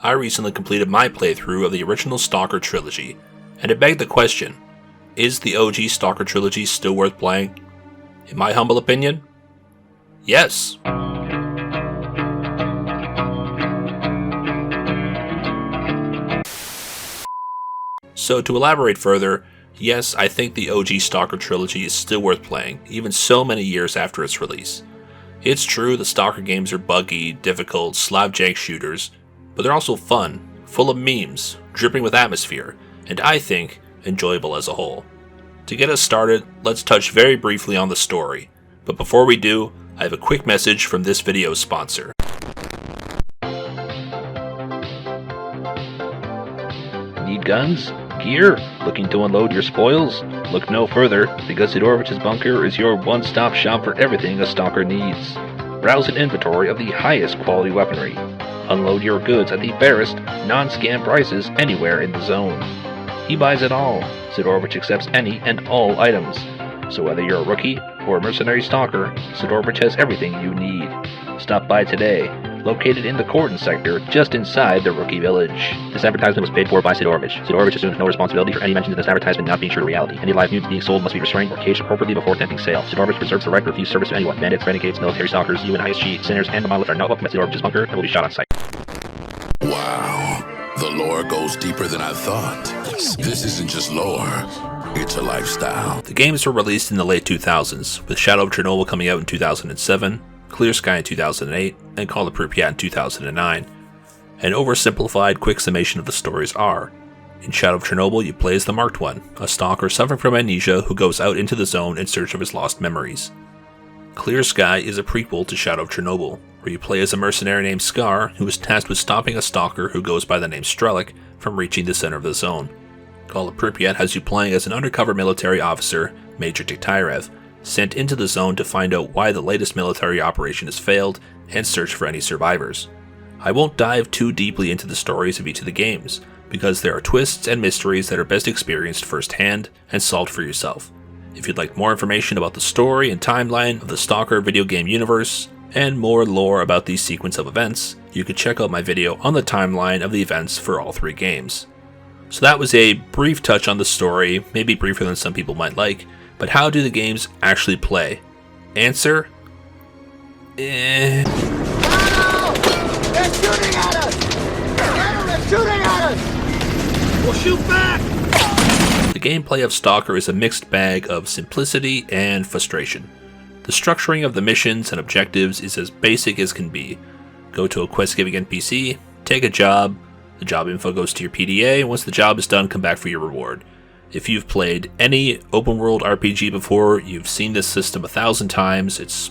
I recently completed my playthrough of the original S.T.A.L.K.E.R trilogy, and it begged the question, is the OG S.T.A.L.K.E.R trilogy still worth playing? In my humble opinion, yes. So to elaborate further, yes, I think the OG S.T.A.L.K.E.R trilogy is still worth playing, even so many years after its release. It's true the S.T.A.L.K.E.R games are buggy, difficult, slapjank shooters, but they're also fun, full of memes, dripping with atmosphere, and I think, enjoyable as a whole. To get us started, let's touch very briefly on the story, but before we do, I have a quick message from this video's sponsor. Need guns? Gear? Looking to unload your spoils? Look no further, because S.T.A.L.K.E.R's bunker is your one-stop shop for everything a stalker needs. Browse an inventory of the highest quality weaponry. Unload your goods at the fairest, non-scam prices anywhere in the zone. He buys it all. S.T.A.L.K.E.R accepts any and all items. So whether you're a rookie or a mercenary stalker, S.T.A.L.K.E.R has everything you need. Stop by today, located in the Cordon sector, just inside the Rookie Village. This advertisement was paid for by S.T.A.L.K.E.R. S.T.A.L.K.E.R assumes no responsibility for any mentions in this advertisement not being true to reality. Any live nudes being sold must be restrained or caged appropriately before attempting sale. S.T.A.L.K.E.R reserves the right to refuse service to anyone. Bandits, renegades, military stalkers, UN ISG, sinners, and the monolith are not welcome at S.T.A.L.K.E.'s bunker and will be shot on sight. Wow, the lore goes deeper than I thought. This isn't just lore, it's a lifestyle. The games were released in the late 2000s, with Shadow of Chernobyl coming out in 2007, Clear Sky in 2008, and Call of Pripyat in 2009. An oversimplified quick summation of the stories are: in Shadow of Chernobyl, you play as the Marked One, a stalker suffering from amnesia who goes out into the zone in search of his lost memories. Clear Sky is a prequel to Shadow of Chernobyl, where you play as a mercenary named S.T.A.L.K.E.R who is tasked with stopping a stalker who goes by the name S.T.A.L.K.E.R from reaching the center of the zone. Call of Pripyat has you playing as an undercover military officer, Major S.T.A.L.K.E.R, sent into the zone to find out why the latest military operation has failed and search for any survivors. I won't dive too deeply into the stories of each of the games, because there are twists and mysteries that are best experienced firsthand and solved for yourself. If you'd like more information about the story and timeline of the S.T.A.L.K.E.R video game universe, and more lore about these sequence of events, you can check out my video on the timeline of the events for all three games. So that was a brief touch on the story, maybe briefer than some people might like, but how do the games actually play? Answer? No! They're shooting at us! They're shooting at us! We'll shoot back! The gameplay of S.T.A.L.K.E.R is a mixed bag of simplicity and frustration. The structuring of the missions and objectives is as basic as can be. Go to a quest-giving NPC, take a job, the job info goes to your PDA, and once the job is done, come back for your reward. If you've played any open-world RPG before, you've seen this system 1,000 times, it's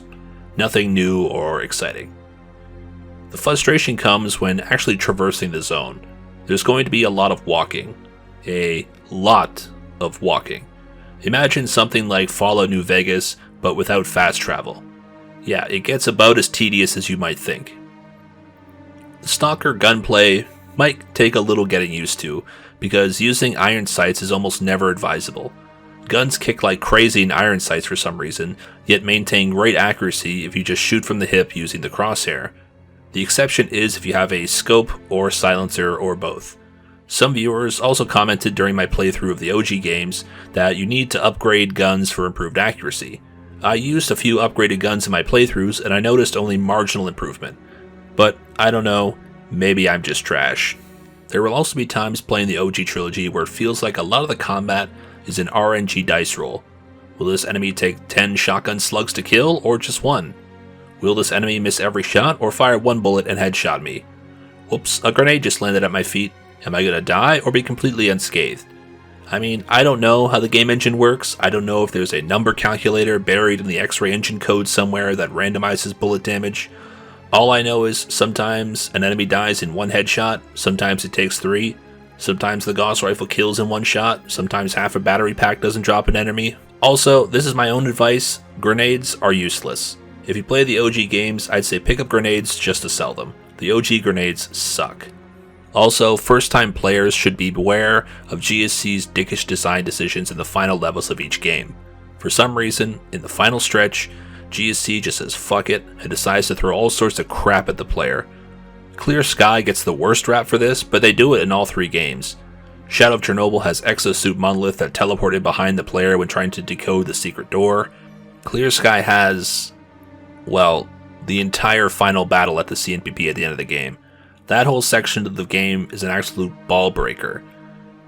nothing new or exciting. The frustration comes when actually traversing the zone. There's going to be a lot of walking. A lot of walking. Imagine something like Fallout New Vegas, but without fast travel. Yeah, it gets about as tedious as you might think. The S.T.A.L.K.E.R gunplay might take a little getting used to, because using iron sights is almost never advisable. Guns kick like crazy in iron sights for some reason, yet maintain great accuracy if you just shoot from the hip using the crosshair. The exception is if you have a scope or silencer or both. Some viewers also commented during my playthrough of the OG games that you need to upgrade guns for improved accuracy. I used a few upgraded guns in my playthroughs and I noticed only marginal improvement. But I don't know, maybe I'm just trash. There will also be times playing the OG trilogy where it feels like a lot of the combat is an RNG dice roll. Will this enemy take 10 shotgun slugs to kill or just one? Will this enemy miss every shot or fire one bullet and headshot me? Whoops, a grenade just landed at my feet. Am I gonna die or be completely unscathed? I mean, I don't know how the game engine works. I don't know if there's a number calculator buried in the X-ray engine code somewhere that randomizes bullet damage. All I know is sometimes an enemy dies in one headshot, sometimes it takes 3, sometimes the Gauss rifle kills in one shot, sometimes half a battery pack doesn't drop an enemy. Also, this is my own advice, grenades are useless. If you play the OG games, I'd say pick up grenades just to sell them. The OG grenades suck. Also, first-time players should be beware of GSC's dickish design decisions in the final levels of each game. For some reason, in the final stretch, GSC just says fuck it and decides to throw all sorts of crap at the player. Clear Sky gets the worst rap for this, but they do it in all 3 games. Shadow of Chernobyl has exosuit monolith that teleported behind the player when trying to decode the secret door. Clear Sky has, well, the entire final battle at the CNPP at the end of the game. That whole section of the game is an absolute ball breaker.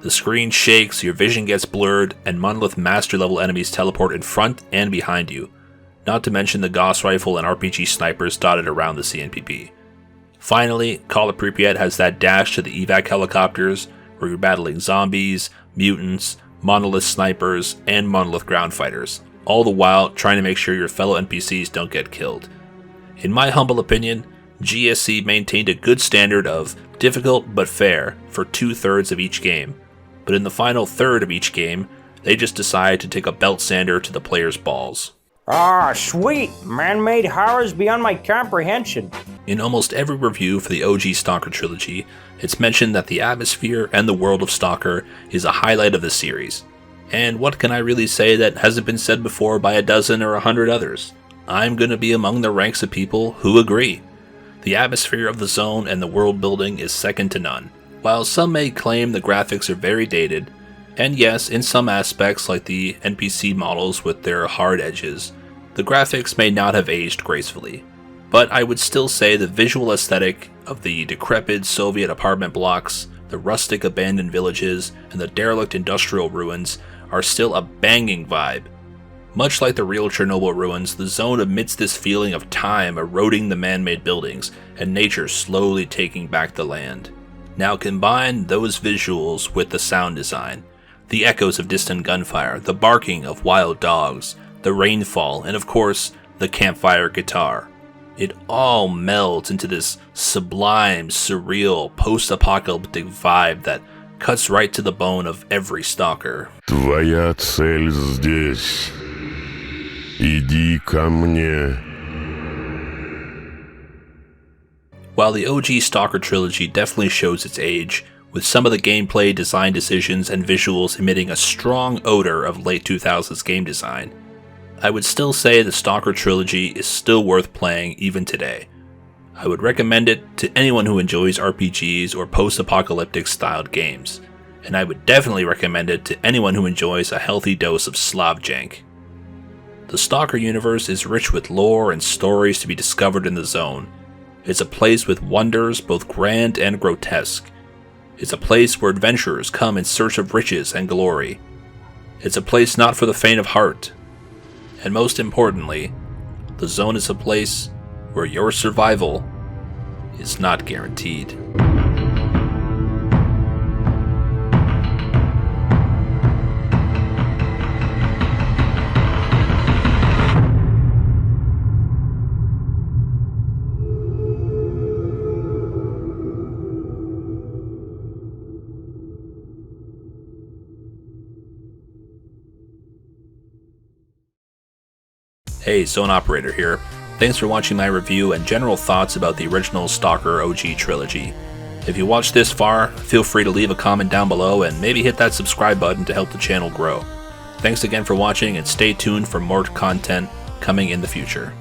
The screen shakes, your vision gets blurred, and monolith master level enemies teleport in front and behind you. Not to mention the Gauss rifle and RPG snipers dotted around the CNPP. Finally, Call of Pripyat has that dash to the evac helicopters, where you're battling zombies, mutants, monolith snipers, and monolith ground fighters, all the while trying to make sure your fellow NPCs don't get killed. In my humble opinion, GSC maintained a good standard of difficult but fair for 2/3 of each game, but in the final third of each game, they just decide to take a belt sander to the player's balls. Ah, sweet! Man-made horrors beyond my comprehension. In almost every review for the OG S.T.A.L.K.E.R trilogy, it's mentioned that the atmosphere and the world of S.T.A.L.K.E.R is a highlight of the series. And what can I really say that hasn't been said before by a dozen or 100 others? I'm gonna be among the ranks of people who agree. The atmosphere of the zone and the world building is second to none. While some may claim the graphics are very dated, and yes, in some aspects like the NPC models with their hard edges, the graphics may not have aged gracefully. But I would still say the visual aesthetic of the decrepit Soviet apartment blocks, the rustic abandoned villages, and the derelict industrial ruins are still a banging vibe. Much like the real Chernobyl ruins, the zone emits this feeling of time eroding the man-made buildings and nature slowly taking back the land. Now combine those visuals with the sound design, the echoes of distant gunfire, the barking of wild dogs, the rainfall, and of course, the campfire guitar. It all melds into this sublime, surreal, post-apocalyptic vibe that cuts right to the bone of every stalker. Твоя цель здесь. Иди ко мне. While the OG S.T.A.L.K.E.R trilogy definitely shows its age, with some of the gameplay, design decisions, and visuals emitting a strong odor of late 2000s game design, I would still say the S.T.A.L.K.E.R trilogy is still worth playing even today. I would recommend it to anyone who enjoys RPGs or post-apocalyptic styled games, and I would definitely recommend it to anyone who enjoys a healthy dose of Slav jank. The S.T.A.L.K.E.R universe is rich with lore and stories to be discovered in the zone. It's a place with wonders both grand and grotesque. It's a place where adventurers come in search of riches and glory. It's a place not for the faint of heart. And most importantly, the zone is a place where your survival is not guaranteed. Hey, Zone Operator here. Thanks for watching my review and general thoughts about the original S.T.A.L.K.E.R OG trilogy. If you watched this far, feel free to leave a comment down below and maybe hit that subscribe button to help the channel grow. Thanks again for watching and stay tuned for more content coming in the future.